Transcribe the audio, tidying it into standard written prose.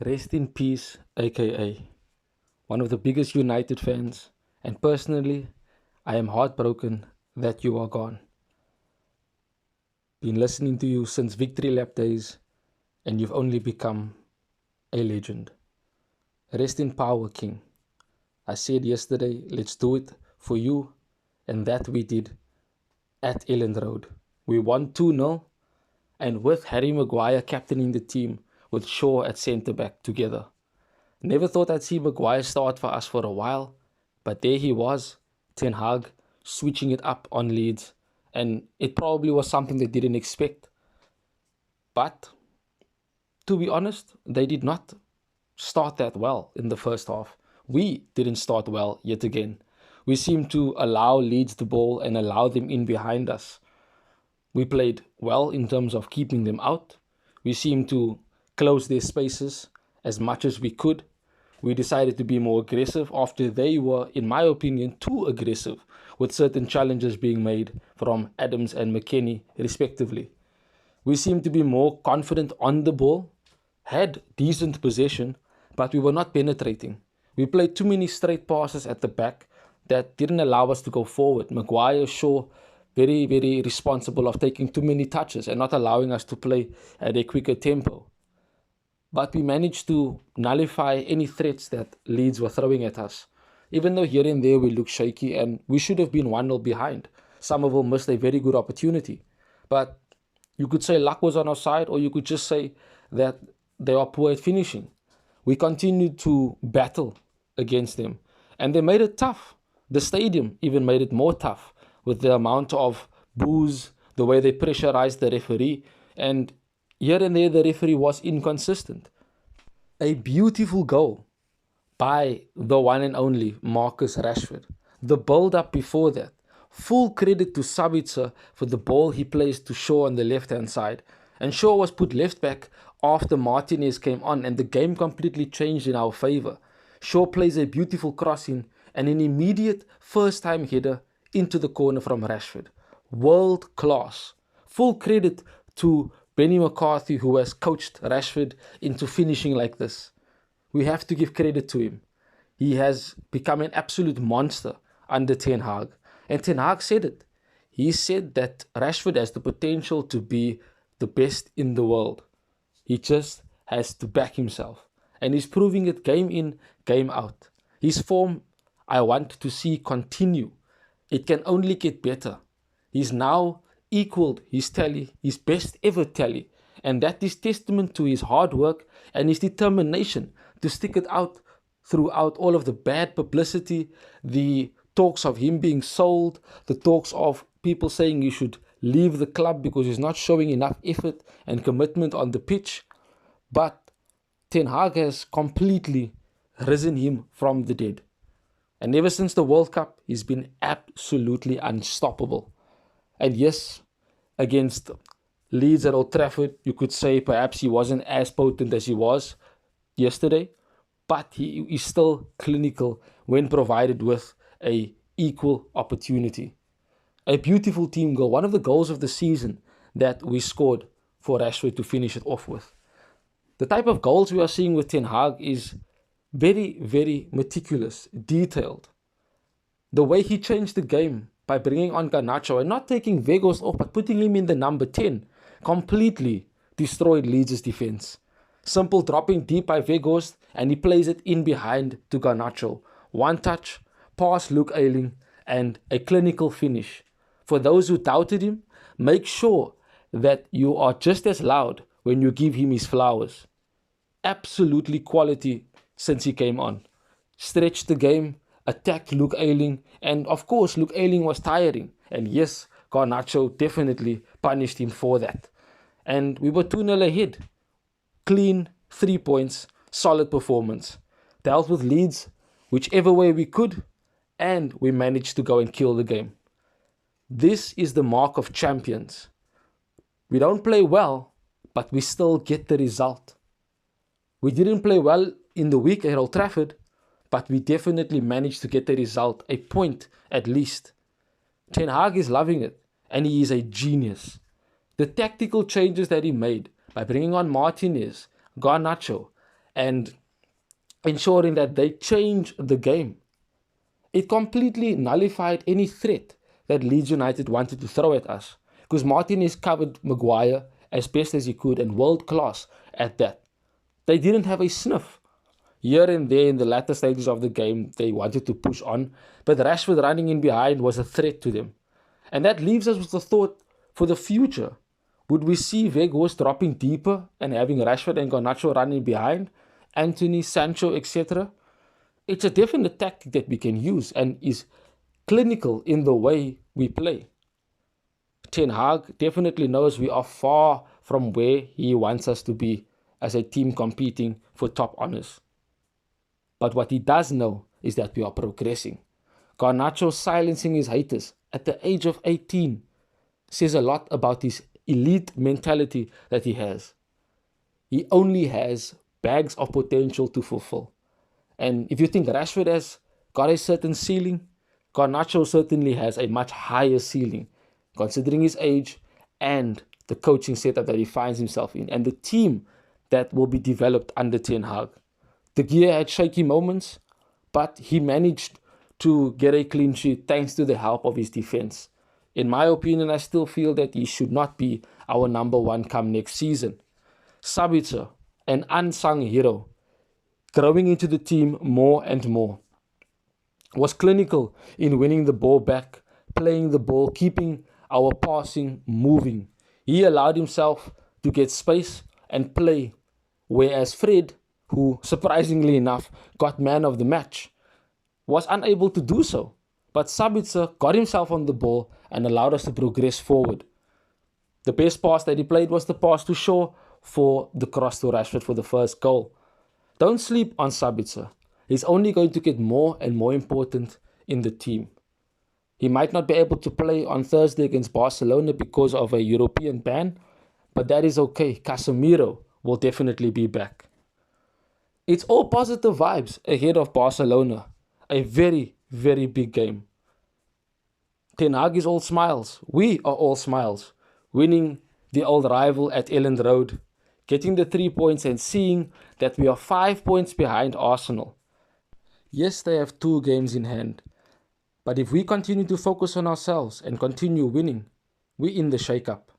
Rest in peace, aka one of the biggest United fans, and personally, I am heartbroken that you are gone. Been listening to you since Victory Lap days, and you've only become a legend. Rest in power, King. I said yesterday, let's do it for you, and that we did at Elland Road. We won 2-0, and with Harry Maguire captaining the team, with Shaw at centre back together. Never thought I'd see Maguire start for us for a while, but there he was, Ten Hag, switching it up on Leeds, and it probably was something they didn't expect. But to be honest, they did not start that well in the first half. We didn't start well yet again. We seemed to allow Leeds the ball and allow them in behind us. We played well in terms of keeping them out. We seemed to close their spaces as much as we could. We decided to be more aggressive after they were, in my opinion, too aggressive, with certain challenges being made from Adams and McKennie, respectively. We seemed to be more confident on the ball, had decent possession, but we were not penetrating. We played too many straight passes at the back that didn't allow us to go forward. Maguire, Shaw, very responsible of taking too many touches and not allowing us to play at a quicker tempo. But we managed to nullify any threats that Leeds were throwing at us. Even though here and there we looked shaky and we should have been 1-0 behind. Somerville missed a very good opportunity. But you could say luck was on our side, or you could just say that they are poor at finishing. We continued to battle against them, and they made it tough. The stadium even made it more tough with the amount of boos, the way they pressurized the referee, and here and there the referee was inconsistent. A beautiful goal by the one and only Marcus Rashford. The build-up before that. Full credit to Sabitzer for the ball he plays to Shaw on the left-hand side. And Shaw was put left back after Martinez came on, and the game completely changed in our favour. Shaw plays a beautiful crossing and an immediate first-time header into the corner from Rashford. World class. Full credit to Benny McCarthy, who has coached Rashford into finishing like this. We have to give credit to him. He has become an absolute monster under Ten Hag. And Ten Hag said it. He said that Rashford has the potential to be the best in the world. He just has to back himself. And he's proving it game in, game out. His form, I want to see continue. It can only get better. He's now equaled his tally, his best ever tally. And that is testament to his hard work and his determination to stick it out throughout all of the bad publicity, the talks of him being sold, the talks of people saying he should leave the club because he's not showing enough effort and commitment on the pitch. But Ten Hag has completely risen him from the dead. And ever since the World Cup, he's been absolutely unstoppable. And yes, against Leeds at Old Trafford, you could say perhaps he wasn't as potent as he was yesterday, but he is still clinical when provided with a equal opportunity. A beautiful team goal, one of the goals of the season that we scored for Rashford to finish it off with. The type of goals we are seeing with Ten Hag is very meticulous, detailed. The way he changed the game by bringing on Garnacho and not taking Vegas off but putting him in the number 10 completely destroyed Leeds' defense. Simple dropping deep by Vegas, and he plays it in behind to Garnacho. One touch, pass Luke Ayling, and a clinical finish. For those who doubted him, make sure that you are just as loud when you give him his flowers. Absolutely quality since he came on. Stretched the game, attacked Luke Ayling, and of course Luke Ayling was tiring. And yes, Garnacho definitely punished him for that. And we were 2-0 ahead. Clean, 3 points, solid performance. Dealt with Leeds whichever way we could, and we managed to go and kill the game. This is the mark of champions. We don't play well, but we still get the result. We didn't play well in the week at Old Trafford, but we definitely managed to get the result, a point at least. Ten Hag is loving it, and he is a genius. The tactical changes that he made by bringing on Martinez, Garnacho, and ensuring that they change the game. It completely nullified any threat that Leeds United wanted to throw at us, because Martinez covered Maguire as best as he could, and world class at that. They didn't have a sniff. Here and there in the latter stages of the game, they wanted to push on, but Rashford running in behind was a threat to them. And that leaves us with the thought for the future. Would we see Weghorst dropping deeper and having Rashford and Garnacho running behind, Anthony, Sancho, etc.? It's a definite tactic that we can use and is clinical in the way we play. Ten Hag definitely knows we are far from where he wants us to be as a team competing for top honors. But what he does know is that we are progressing. Garnacho silencing his haters at the age of 18 says a lot about his elite mentality that he has. He only has bags of potential to fulfill. And if you think Rashford has got a certain ceiling, Garnacho certainly has a much higher ceiling, considering his age and the coaching setup that he finds himself in, and the team that will be developed under Ten Hag. De Gea had shaky moments, but he managed to get a clean sheet thanks to the help of his defense. In my opinion, I still feel that he should not be our number one come next season. Sabitzer, an unsung hero, growing into the team more and more, was clinical in winning the ball back, playing the ball, keeping our passing moving. He allowed himself to get space and play, whereas Fred, who surprisingly enough got man of the match, was unable to do so. But Sabitzer got himself on the ball and allowed us to progress forward. The best pass that he played was the pass to Shaw for the cross to Rashford for the first goal. Don't sleep on Sabitzer. He's only going to get more and more important in the team. He might not be able to play on Thursday against Barcelona because of a European ban, but that is okay. Casemiro will definitely be back. It's all positive vibes ahead of Barcelona. A very, very big game. Ten Hag is all smiles. We are all smiles. Winning the old rival at Elland Road, getting the 3 points and seeing that we are 5 points behind Arsenal. Yes, they have 2 games in hand, but if we continue to focus on ourselves and continue winning, we're in the shake-up.